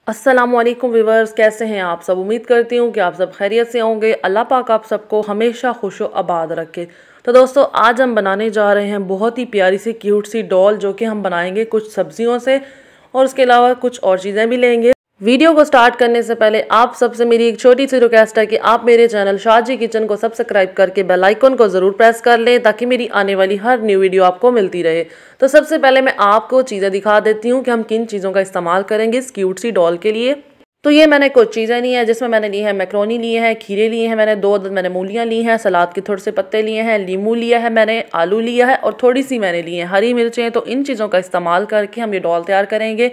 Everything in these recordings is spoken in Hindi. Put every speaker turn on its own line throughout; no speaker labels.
अस्सलामुअलैकुम व्यूवर्स, कैसे हैं आप सब। उम्मीद करती हूँ कि आप सब खैरियत से होंगे। अल्लाह पाक आप सबको हमेशा खुश व आबाद रखे। तो दोस्तों, आज हम बनाने जा रहे हैं बहुत ही प्यारी सी क्यूट सी डॉल, जो कि हम बनाएंगे कुछ सब्जियों से और उसके अलावा कुछ और चीज़ें भी लेंगे। वीडियो को स्टार्ट करने से पहले आप सबसे मेरी एक छोटी सी रिक्वेस्ट है कि आप मेरे चैनल शाह जी किचन को सब्सक्राइब करके बेल आइकन को ज़रूर प्रेस कर लें, ताकि मेरी आने वाली हर न्यू वीडियो आपको मिलती रहे। तो सबसे पहले मैं आपको चीज़ें दिखा देती हूँ कि हम किन चीज़ों का इस्तेमाल करेंगे इस क्यूट सी डॉल के लिए। तो ये मैंने कुछ चीज़ें ली हैं, जिसमें मैंने ली है मैक्रोनी लिए हैं, खीरे लिए हैं, मैंने 2 अदद मैंने मूलियाँ ली हैं, सलाद के थोड़े से पत्ते लिए हैं, लीमू लिया है मैंने, आलू लिया है और थोड़ी सी मैंने ली है हरी मिर्चें। तो इन चीज़ों का इस्तेमाल करके हम ये डॉल तैयार करेंगे।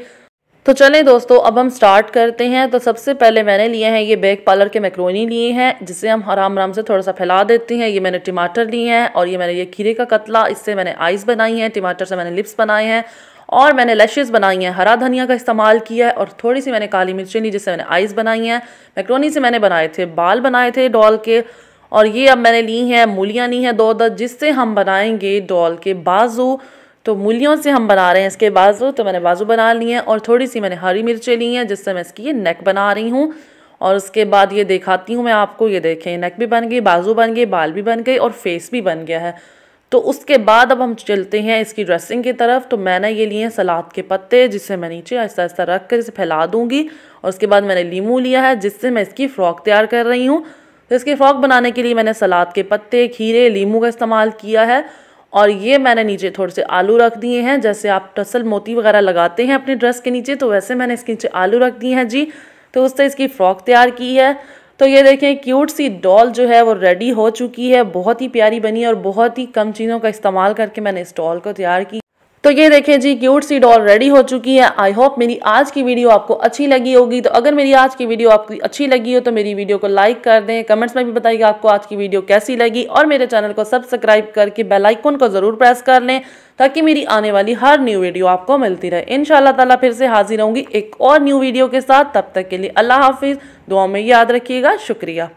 तो चलें दोस्तों, अब हम स्टार्ट करते हैं। तो सबसे पहले मैंने लिए हैं ये बेक पार्लर के मैक्रोनी लिए हैं, जिसे हम आराम आराम से थोड़ा सा फैला देते हैं। ये मैंने टमाटर लिए हैं और ये मैंने ये खीरे का कतला, इससे मैंने आइस बनाई हैं, टमाटर से मैंने लिप्स बनाए हैं और मैंने लैशेस बनाई हैं। हरा धनिया का इस्तेमाल किया है और थोड़ी सी मैंने काली मिर्चें ली, जिससे मैंने आइस बनाई हैं। मैक्रोनी से मैंने बनाए थे बाल बनाए थे डॉल के। और ये अब मैंने ली हैं मूलियाँ ली हैं 2 अदद, जिससे हम बनाएंगे डॉल के बाजू। तो मूलियों से हम बना रहे हैं इसके बाजू। तो मैंने बाजू बना लिए हैं और थोड़ी सी मैंने हरी मिर्चें ली हैं, जिससे मैं इसकी ये नेक बना रही हूँ। और उसके बाद ये दिखाती हूँ मैं आपको। ये देखें, नेक भी बन गई, बाजू बन गई, बाल भी बन गए और फेस भी बन गया है। तो उसके बाद अब हम चलते हैं इसकी ड्रेसिंग की तरफ। तो मैंने ये लिए हैं सलाद के पत्ते, जिससे मैं नीचे आहिस्ता आहिस्ता रख कर इसे फैला दूंगी। और उसके बाद मैंने लीमू लिया है, जिससे मैं इसकी फ़्रॉक तैयार कर रही हूँ। तो इसकी फ़्रॉक बनाने के लिए मैंने सलाद के पत्ते, खीरे, लीमू का इस्तेमाल किया है। और ये मैंने नीचे थोड़े से आलू रख दिए हैं। जैसे आप टसल मोती वगैरह लगाते हैं अपनी ड्रेस के नीचे, तो वैसे मैंने इसके नीचे आलू रख दिए हैं जी। तो उससे इसकी फ़्रॉक तैयार की है। तो ये देखें, क्यूट सी डॉल जो है वो रेडी हो चुकी है। बहुत ही प्यारी बनी और बहुत ही कम चीज़ों का इस्तेमाल करके मैंने इस डॉल को तैयार की। तो ये देखें जी, क्यूट सी डॉल रेडी हो चुकी है। आई होप मेरी आज की वीडियो आपको अच्छी लगी होगी। तो अगर मेरी आज की वीडियो आपको अच्छी लगी हो तो मेरी वीडियो को लाइक कर दें, कमेंट्स में भी बताइएगा आपको आज की वीडियो कैसी लगी, और मेरे चैनल को सब्सक्राइब करके बेल आइकन को ज़रूर प्रेस कर लें, ताकि मेरी आने वाली हर न्यू वीडियो आपको मिलती रहे। इंशाल्लाह ताला फिर से हाजिर होंगी एक और न्यू वीडियो के साथ। तब तक के लिए अल्लाह हाफिज़। दुआ में याद रखिएगा। शुक्रिया।